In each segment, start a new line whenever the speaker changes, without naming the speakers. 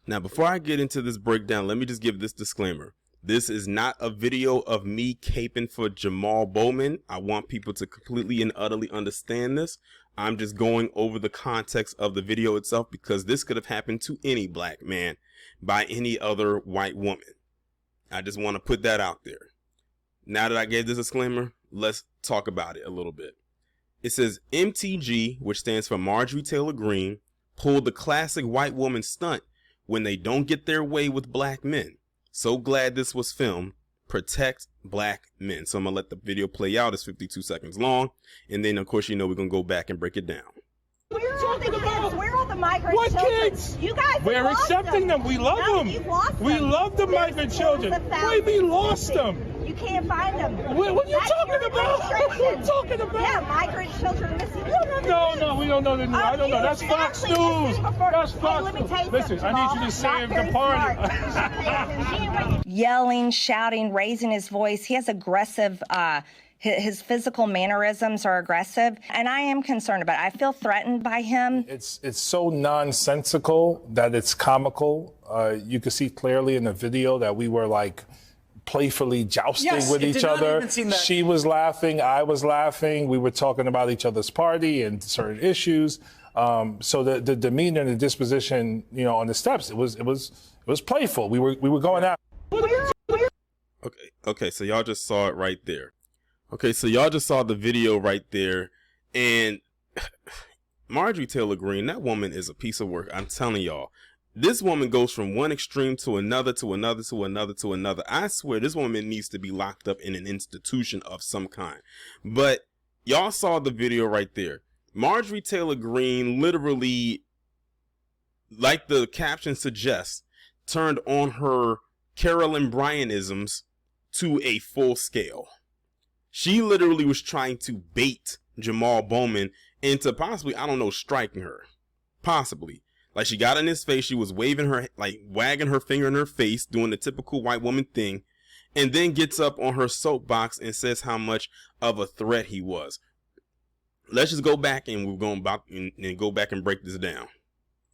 Now, before I get into this breakdown, let me just give this disclaimer. This is not a video of me caping for Jamal Bowman. I want people to completely and utterly understand this. I'm just going over the context of the video itself because this could have happened to any black man by any other white woman. I just want to put that out there. Now that I gave this disclaimer, let's talk about it a little bit. It says MTG, which stands for Marjorie Taylor Greene, pulled the classic white woman stunt when they don't get their way with black men. So glad this was filmed. Protect black men. So I'm going to let the video play out. It's 52 seconds long. And then, of course, you know, we're going to go back and break it down.
Where are all the kids? Where are all the migrant
what
children?
Kids?
You guys
We're accepting them. We love them.
You've lost them.
We love the migrant children. Wait, we lost them.
You can't find them.
What are you talking about? What are you talking about?
Yeah, migrant children missing.
No, we don't know the news. I don't know. That's Fox News. That's Fox News. Listen, I need you to save the party.
Yelling, shouting, raising his voice. He has aggressive, his physical mannerisms are aggressive, and I am concerned about it. I feel threatened by him.
It's so nonsensical that it's comical. You could see clearly in the video that we were like playfully jousting with each other. She was laughing, I was laughing. We were talking about each other's party and certain issues. So the demeanor and the disposition, you know, on the steps, it was playful. We were going out.
Okay, so y'all just saw it right there. Okay, so y'all just saw the video right there, and Marjorie Taylor Greene, that woman is a piece of work. I'm telling y'all, this woman goes from one extreme to another, to another, to another, to another. I swear this woman needs to be locked up in an institution of some kind. But y'all saw the video right there. Marjorie Taylor Greene literally, like the caption suggests, turned on her Carolyn Bryanisms to a full scale. She literally was trying to bait Jamal Bowman into possibly, I don't know, striking her. Possibly. Like, she got in his face, she was waving her, like wagging her finger in her face, doing the typical white woman thing, and then gets up on her soapbox and says how much of a threat he was. Let's just go back and we're going about and go back and break this down.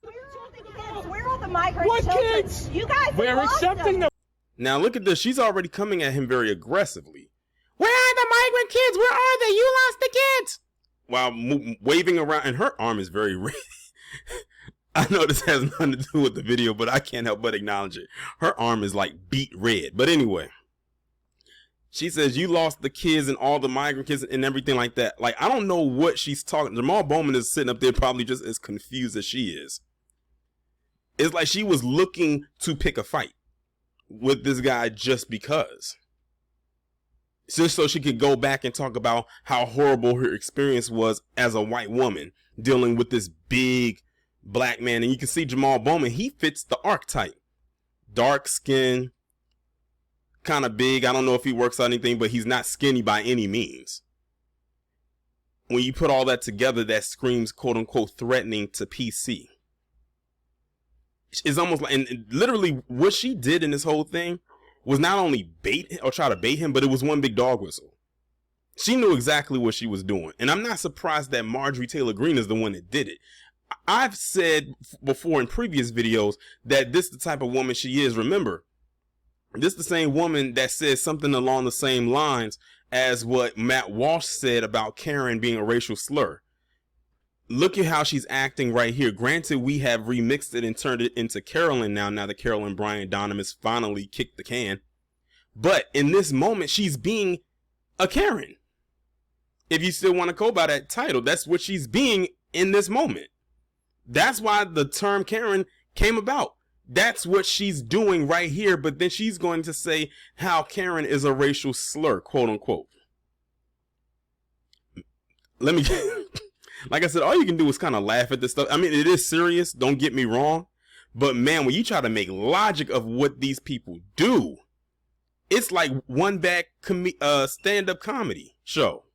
Where are all the migrant
what
children?
Kids?
You guys
We're accepting them.
Now look at this. She's already coming at him very aggressively. Where are the migrant kids? Where are they? You lost the kids. While waving around, and her arm is very red. I know this has nothing to do with the video, but I can't help but acknowledge it. Her arm is like beet red. But anyway, she says you lost the kids and all the migrant kids and everything like that. Like, I don't know what she's talking. Jamal Bowman is sitting up there probably just as confused as she is. It's like she was looking to pick a fight with this guy just because. Just so she could go back and talk about how horrible her experience was as a white woman dealing with this big black man. And you can see Jamal Bowman, he fits the archetype. Dark skin, kind of big. I don't know if he works on anything, but he's not skinny by any means. When you put all that together, that screams quote unquote threatening to PC. It's almost like, and literally what she did in this whole thing was not only bait or try to bait him, but it was one big dog whistle. She knew exactly what she was doing. And I'm not surprised that Marjorie Taylor Greene is the one that did it. I've said before in previous videos that this is the type of woman she is. Remember, this is the same woman that says something along the same lines as what Matt Walsh said about Karen being a racial slur. Look at how she's acting right here. Granted, we have remixed it and turned it into Carolyn now that Carolyn Bryant Donham has finally kicked the can. But in this moment, she's being a Karen. If you still want to go by that title, that's what she's being in this moment. That's why the term Karen came about. That's what she's doing right here. But then she's going to say how Karen is a racial slur, quote unquote. Let me... Like I said, all you can do is kind of laugh at this stuff. I mean, it is serious. Don't get me wrong. But man, when you try to make logic of what these people do, it's like one bad stand-up comedy show.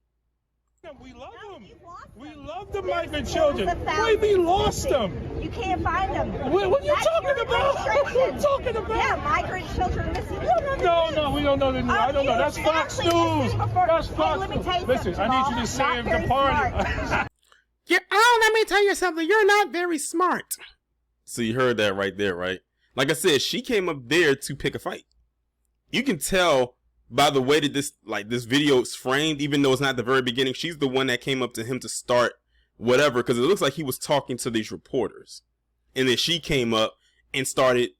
We love them. We love the migrant children. Wait, we lost them.
You can't find them.
What are you talking about? What are you talking about?
Yeah, migrant children missing.
No, we don't know the news. I don't know. That's Fox News. That's Fox News. Listen, I need you to save the party.
Let me tell you something. You're not very smart. So you heard that right there, right? Like I said, she came up there to pick a fight. You can tell by the way that this video is framed, even though it's not the very beginning, she's the one that came up to him to start whatever, because it looks like he was talking to these reporters. And then she came up and started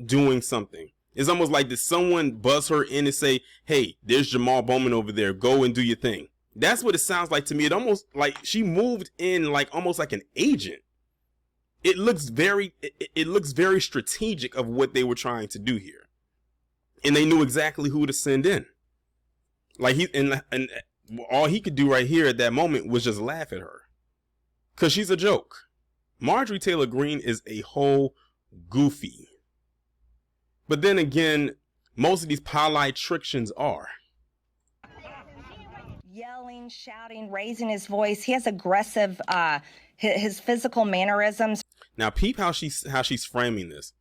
doing something. It's almost like, did someone buzz her in and say, hey, there's Jamal Bowman over there, go and do your thing. That's what it sounds like to me. It almost like she moved in like almost like an agent. It looks very strategic of what they were trying to do here. And they knew exactly who to send in. Like and all he could do right here at that moment was just laugh at her. Cause she's a joke. Marjorie Taylor Greene is a whole goofy. But then again, most of these politicians are.
Yelling, shouting, raising his voice. He has aggressive, his physical mannerisms.
Now peep how she's framing this.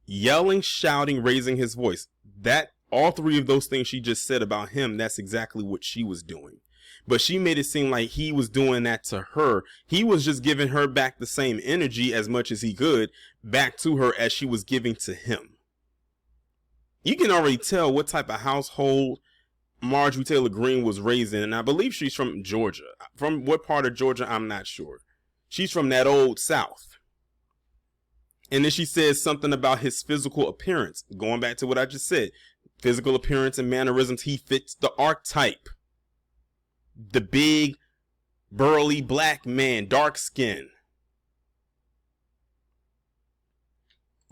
Yelling, shouting, raising his voice. That all three of those things she just said about him, that's exactly what she was doing. But she made it seem like he was doing that to her. He was just giving her back the same energy as much as he could back to her as she was giving to him. You can already tell what type of household Marjorie Taylor Greene was raised in, and I believe she's from Georgia. From what part of Georgia, I'm not sure. She's from that old South. And then she says something about his physical appearance. Going back to what I just said, physical appearance and mannerisms, he fits the archetype. The big, burly black man, dark skin.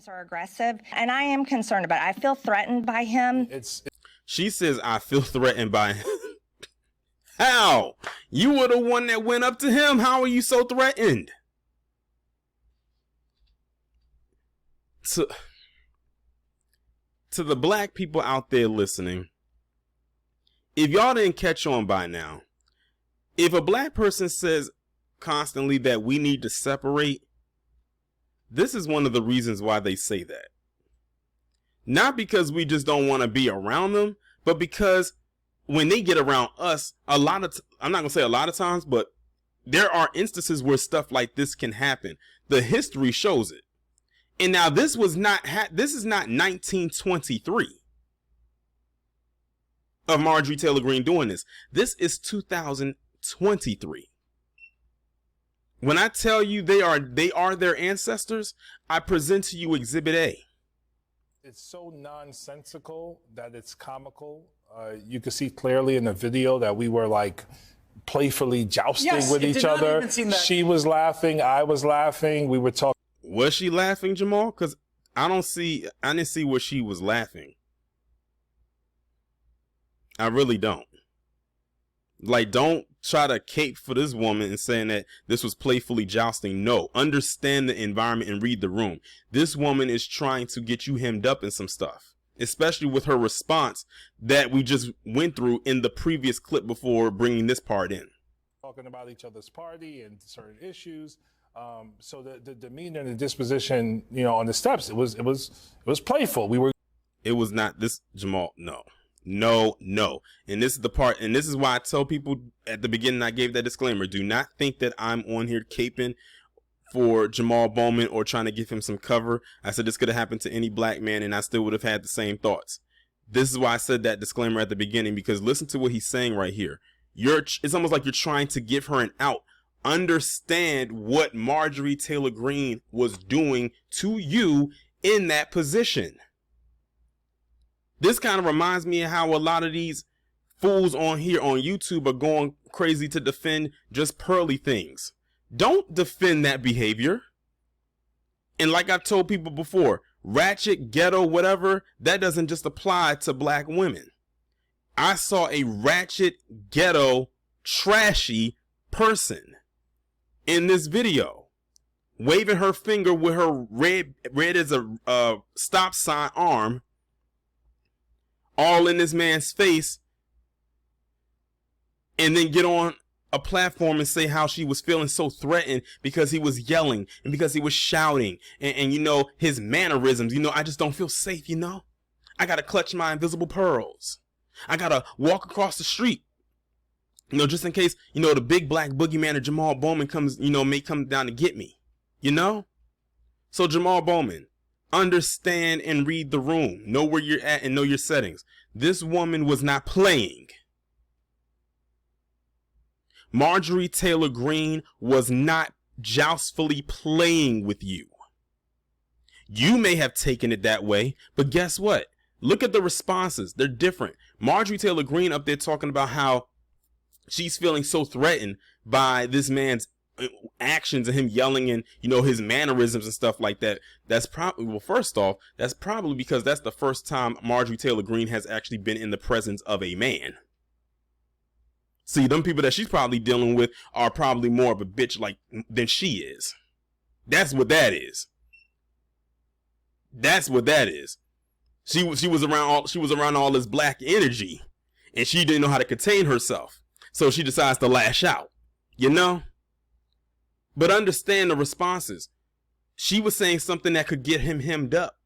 Are aggressive, and I am concerned about it. I feel threatened by him.
She says, I feel threatened by him. How? You were the one that went up to him. How are you so threatened? To the black people out there listening, if y'all didn't catch on by now, if a black person says constantly that we need to separate, this is one of the reasons why they say that. Not because we just don't want to be around them, but because when they get around us, I'm not going to say a lot of times, but there are instances where stuff like this can happen. The history shows it. And now this is not 1923 of Marjorie Taylor Greene doing this. This is 2023. When I tell you they are their ancestors, I present to you Exhibit A.
It's so nonsensical that it's comical. You can see clearly in the video that we were like playfully jousting with each other. She was laughing, I was laughing, we were talking.
Was she laughing, Jamal? Because I didn't see where she was laughing. I really don't. Like, don't try to cape for this woman and saying that this was playfully jousting. No, understand the environment and read the room. This woman is trying to get you hemmed up in some stuff, especially with her response that we just went through in the previous clip before bringing this part in.
Talking about each other's party and certain issues. So the demeanor and the disposition, on the steps, it was playful.
It was not this, Jamal. No. And this is the part, and this is why I tell people at the beginning, I gave that disclaimer. Do not think that I'm on here caping for Jamal Bowman or trying to give him some cover. I said this could have happened to any black man and I still would have had the same thoughts. This is why I said that disclaimer at the beginning, because listen to what he's saying right here. It's almost like you're trying to give her an out. Understand what Marjorie Taylor Greene was doing to you in that position. This kind of reminds me of how a lot of these fools on here on YouTube are going crazy to defend just pearly things. Don't defend that behavior. And like I've told people before, ratchet, ghetto, whatever, that doesn't just apply to black women. I saw a ratchet, ghetto, trashy person in this video waving her finger with her red as a stop sign arm all in this man's face, and then get on a platform and say how she was feeling so threatened because he was yelling and because he was shouting and his mannerisms, I just don't feel safe, I gotta clutch my invisible pearls. I gotta walk across the street, just in case, the big black boogeyman or Jamal Bowman comes, may come down to get me, So Jamal Bowman, Understand and read the room. Know where you're at and know your settings. This woman was not playing. Marjorie Taylor Greene was not joustfully playing with you. You may have taken it that way, but guess what? Look at the responses. They're different. Marjorie Taylor Greene up there talking about how she's feeling so threatened by this man's actions and him yelling and, you know, his mannerisms and stuff like that. That's probably, well, first off, that's probably because that's the first time Marjorie Taylor Greene has actually been in the presence of a man. See, them people that she's probably dealing with are probably more of a bitch like than she is. That's what that is. That's what that is. She was around all this black energy, and she didn't know how to contain herself. So she decides to lash out, you know? But understand the responses. She was saying something that could get him hemmed up.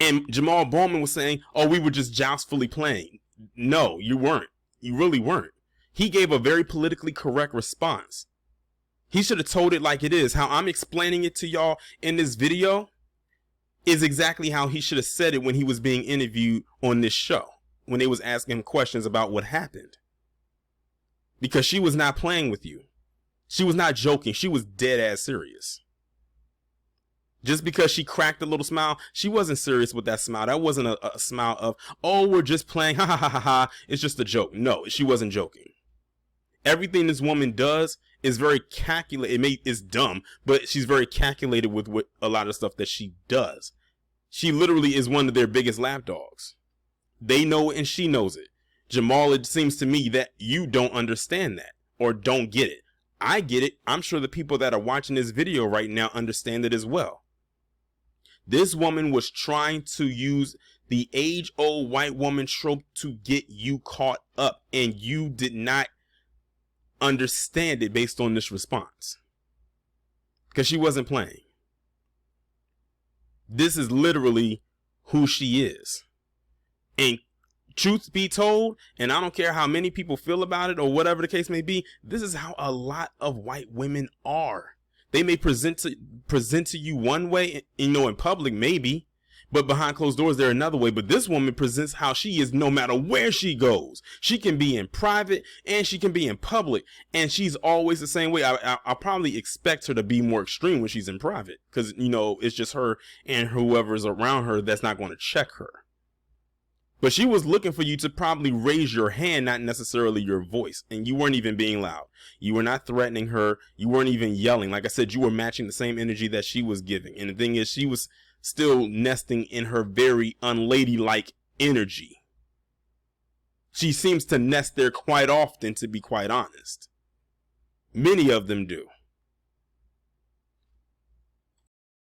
And Jamal Bowman was saying, oh, we were just joustfully playing. No, you weren't. You really weren't. He gave a very politically correct response. He should have told it like it is. How I'm explaining it to y'all in this video is exactly how he should have said it when he was being interviewed on this show, when they was asking him questions about what happened. Because she was not playing with you. She was not joking. She was dead ass serious. Just because she cracked a little smile, she wasn't serious with that smile. That wasn't a smile of, oh, we're just playing, ha ha ha ha ha. It's just a joke. No, she wasn't joking. Everything this woman does is very calculated. It's dumb, but she's very calculated with what a lot of stuff that she does. She literally is one of their biggest lapdogs. They know it and she knows it. Jamal, it seems to me that you don't understand that or don't get it. I get it. I'm sure the people that are watching this video right now understand it as well. This woman was trying to use the age-old white woman trope to get you caught up, and you did not understand it based on this response. Because she wasn't playing. This is literally who she is. And truth be told, and I don't care how many people feel about it or whatever the case may be, this is how a lot of white women are. They may present to you one way, you know, in public maybe, but behind closed doors they're another way. But this woman presents how she is no matter where she goes. She can be in private and she can be in public, and she's always the same way. I probably expect her to be more extreme when she's in private, because, you know, it's just her and whoever's around her that's not going to check her. But she was looking for you to probably raise your hand, not necessarily your voice. And you weren't even being loud. You were not threatening her. You weren't even yelling. Like I said, you were matching the same energy that she was giving. And the thing is, she was still nesting in her very unladylike energy. She seems to nest there quite often, to be quite honest. Many of them do.